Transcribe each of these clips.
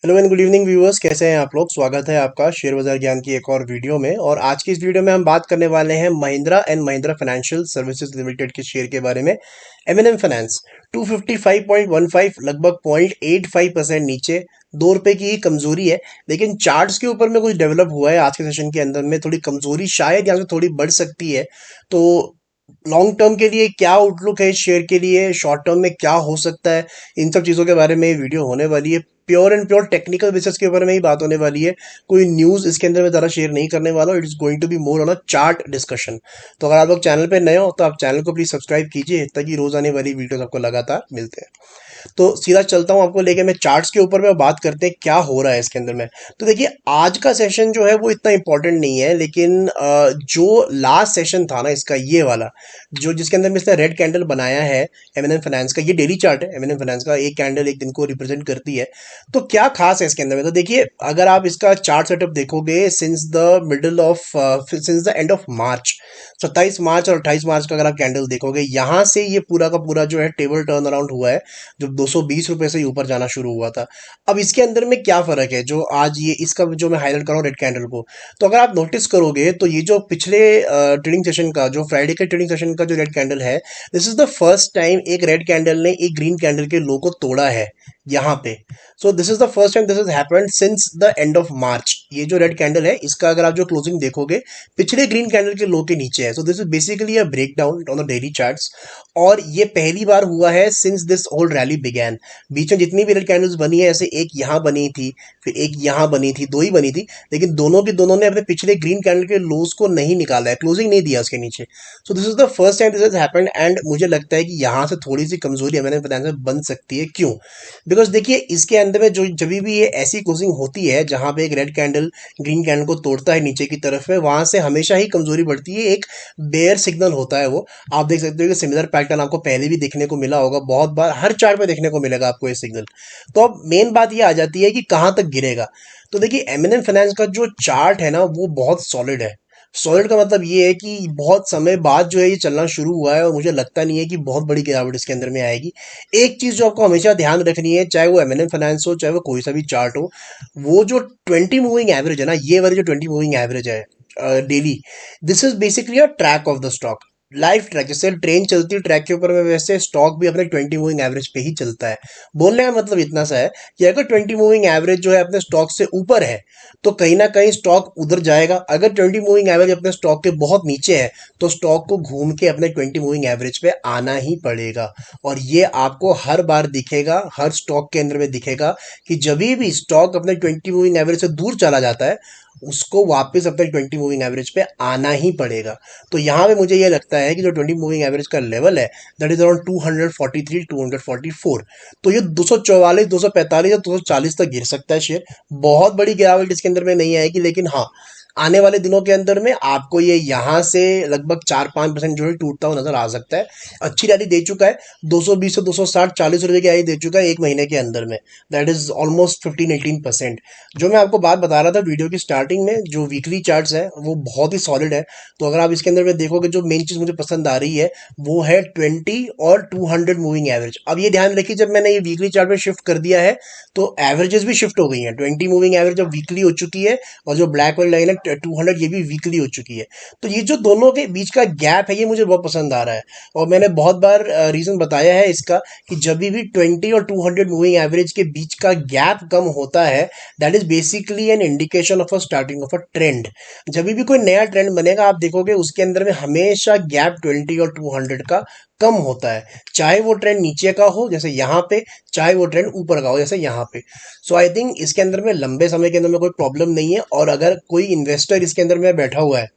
Hello and good evening viewers, कैसे हैं आप लोग। स्वागत है आपका शेयर बाजार ज्ञान की एक और वीडियो में। और आज की इस वीडियो में हम बात करने वाले हैं Mahindra and Mahindra financial services limited के शेयर के बारे में। एमएनएम फाइनेंस 255.15 लगभग 0.85% नीचे, ₹2 की ही कमजोरी है। लेकिन चार्ट्स के ऊपर में कुछ डेवलप हुआ है आज के सेशन के अंदर में, थोड़ी कमजोरी शायद यहाँ से थोड़ी बढ़ सकती है। तो लॉन्ग टर्म के लिए क्या आउटलुक है इस शेयर के लिए, शॉर्ट टर्म में क्या हो सकता है, इन सब चीज़ों के बारे में ये वीडियो होने वाली है। Pure and pure technical basis के ऊपर में ही बात होने वाली है। कोई न्यूज़ इसके अंदर मैं ज़्यादा शेयर नहीं करने वाला हूँ। It is going to be more on a chart discussion. तो अगर आप लोग चैनल पे नए हो तो आप चैनल को प्लीज़ सब्सक्राइब कीजिए, ताकि रोज़ आने वाली वीडियोस आपको लगातार मिलते हैं। तो सीधा चलता हूँ आपको लेके मैं चार्ट्स के ऊपर में, बात करते हैं क्या हो रहा है इसके अंदर में। तो देखिए, आज का सेशन जो है वो इतना इंपॉर्टेंट नहीं है, लेकिन जो लास्ट सेशन था ना इसका, ये वाला जो जिसके अंदर में इसने रेड कैंडल बनाया है एमएनएम फाइनेंस का, ये डेली चार्ट है एमएनएम फाइनेंस का। एक कैंडल एक दिन को रिप्रेजेंट करती है। तो क्या खास है इसके अंदर में, तो देखिए, अगर आप इसका चार्ट सेटअप देखोगे since the end of March, 27 मार्च और 28 मार्च का अगर आप कैंडल देखोगे, यहाँ से ये पूरा का पूरा जो है टेबल टर्न अराउंड हुआ है, जो 220 रुपए से ऊपर जाना शुरू हुआ था। अब इसके अंदर में क्या फर्क है, जो आज ये इसका जो मैं हाईलाइट कर रहा हूँ रेड कैंडल को, तो अगर आप नोटिस करोगे तो ये जो पिछले ट्रेडिंग सेशन का, जो फ्राइडे के ट्रेडिंग सेशन का जो रेड कैंडल है, this is the first time एक रेड कैंडल ने एक ग्रीन कैंडल के लो को तोड़ा है यहाँ पे। सो this is the first time this is happened since the end of March. ये जो रेड कैंडल है इसका अगर आप जो क्लोजिंग देखोगे, पिछले ग्रीन कैंडल के लो के नीचे है। So this is basically a break down on the daily charts. और ये पहली बार हुआ है since this whole rally began. बीच में जितनी भी रेड कैंडल्स बनी है, ऐसे एक यहाँ बनी थी, फिर एक यहाँ बनी थी, दो ही बनी थी, लेकिन दोनों की दोनों ने अपने पिछले ग्रीन कैंडल के लोज को नहीं निकाला है, क्लोजिंग नहीं दिया उसके नीचे। सो this is the first time this has happened. And मुझे लगता है कि यहाँ से थोड़ी सी कमजोरी एमएनएम फाइनेंस में बन सकती है। क्यों? बिकॉज देखिए, इसके अंदर में जो जब भी ये ऐसी क्लोजिंग होती है जहां पे एक रेड कैंडल ग्रीन कैंडल को तोड़ता है नीचे की तरफ में, वहां से हमेशा ही कमजोरी बढ़ती है। एक बेयर सिग्नल होता है वो। आप देख सकते हो कि सिमिलर पैटर्न आपको पहले भी देखने को मिला होगा, बहुत बार हर चार्ट पे देखने को मिलेगा आपको ये सिग्नल। तो अब मेन बात ये आ जाती है कि कहां तक गिरेगा। तो देखिए, एमएनएम फाइनेंस का जो चार्ट है ना वो बहुत सॉलिड है। सॉलिड का मतलब ये है कि बहुत समय बाद जो है ये चलना शुरू हुआ है, और मुझे लगता नहीं है कि बहुत बड़ी गिरावट इसके अंदर में आएगी। एक चीज जो आपको हमेशा ध्यान रखनी है, चाहे वो एमएनएम फाइनेंस हो, चाहे वो कोई सा भी चार्ट हो, वो जो 20 मूविंग एवरेज है ना, ये वाली जो 20 मूविंग एवरेज है daily, this is basically a track of the stock. Live track, जैसे ट्रेन चलती है ट्रैक के ऊपर में, वैसे स्टॉक भी अपने 20 मूविंग एवरेज पे ही चलता है। बोलने का मतलब इतना सा है कि अगर 20 मूविंग एवरेज जो है अपने स्टॉक से ऊपर है, तो कहीं ना कहीं स्टॉक उधर जाएगा। अगर 20 मूविंग एवरेज अपने स्टॉक के बहुत नीचे है, तो स्टॉक को घूम के अपने 20 मूविंग एवरेज पे आना ही पड़ेगा। और ये आपको हर बार दिखेगा, हर स्टॉक के अंदर में दिखेगा कि जब भी स्टॉक अपने 20 मूविंग एवरेज से दूर चला जाता है, उसको वापस अपने 20 मूविंग एवरेज पे आना ही पड़ेगा। तो यहाँ पे मुझे ये लगता है कि जो 20 मूविंग एवरेज का लेवल है, दैट इज अराउंड 243 244। तो ये 244 245 या 240 तक गिर सकता है शेयर। बहुत बड़ी गिरावट इसके अंदर में नहीं आएगी, लेकिन हाँ, आने वाले दिनों के अंदर में आपको ये यहाँ से लगभग 4-5% जो है टूटता हुआ नजर आ सकता है। अच्छी रैली दे चुका है, 220 से 260 40 रुपए की रैली दे चुका है एक महीने के अंदर में। That is almost 15-18%। जो मैं आपको बात बता रहा था वीडियो की स्टार्टिंग में, जो वीकली चार्ट्स है वो बहुत ही सॉलिड है। तो अगर आप इसके अंदर में देखोगे, जो मेन चीज मुझे पसंद आ रही है वो है 20 और 200 मूविंग एवरेज। अब ये ध्यान रखिए, जब मैंने ये वीकली चार्ट में शिफ्ट कर दिया है, तो एवरेजेस भी शिफ्ट हो गई हैं। 20 मूविंग एवरेज जब वीकली हो चुकी है, और जो ब्लैक वाली लाइन है 200, ये भी वीकली हो चुकी है। तो ये जो दोनों के बीच का गैप है, ये मुझे बहुत पसंद आ रहा है। और मैंने बहुत बार रीजन बताया है इसका, कि जब भी 20 और 200 मूविंग एवरेज के बीच का गैप कम होता है, that is basically an indication of a starting of a trend. जब भी कोई नया ट्रेंड बनेगा, आप देखोगे उसके अंदर में हमेशा गैप 20 और 200 का कम होता है। चाहे वो ट्रेंड नीचे का हो जैसे यहाँ पे, चाहे वो ट्रेंड ऊपर का हो जैसे यहाँ पे। सो आई थिंक इसके अंदर में लंबे समय के अंदर में कोई प्रॉब्लम नहीं है। और अगर कोई इन्वेस्टर इसके अंदर में बैठा हुआ है,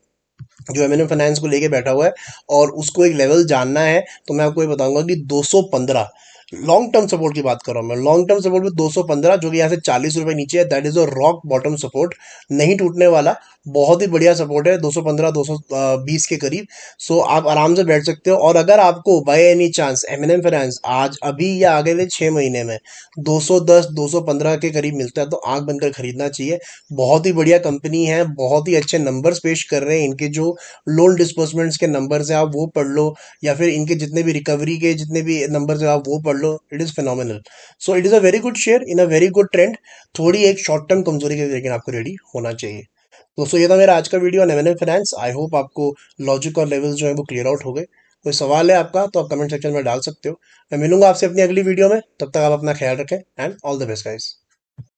जो एमएनएम फाइनेंस को लेके बैठा हुआ है, और उसको एक लेवल जानना है, तो मैं आपको ये बताऊंगा कि 215 लॉन्ग टर्म सपोर्ट की बात कर रहा हूँ मैं। लॉन्ग टर्म सपोर्ट में 215, जो कि यहाँ से 40 रुपए नीचे है, that is a rock bottom support, नहीं टूटने वाला। बहुत ही बढ़िया सपोर्ट है 215 220 के करीब। सो आप आराम से बैठ सकते हो। और अगर आपको by any chance MNM finance आज अभी या आगे 6 महीने में 210 215 के करीब मिलता है, तो आंख बनकर खरीदना चाहिए। बहुत ही बढ़िया कंपनी है, बहुत ही अच्छे नंबर्स पेश कर रहे हैं। इनके जो लोन डिस्बर्समेंट्स के नंबर्स हैं आप वो पढ़ लो, या फिर इनके जितने भी रिकवरी के जितने भी नंबर्स हैं आप वो पढ़ लो। लो, it is phenomenal. So it is a very good share in a very good trend. थोड़ी एक शॉर्ट टर्म कमजोरी के लिए लेकिन आपको रेडी होना चाहिए। दोस्तों ये था मेरा आज का video on MNM finance. I hope आपको लॉजिक और लेवल्स जो है वो क्लियर आउट हो गए। कोई सवाल है आपका तो आप कमेंट सेक्शन में डाल सकते हो। मैं मिलूंगा आपसे अपनी अगली वीडियो में, तब तक आप अपना ख्याल रखें and all the best guys.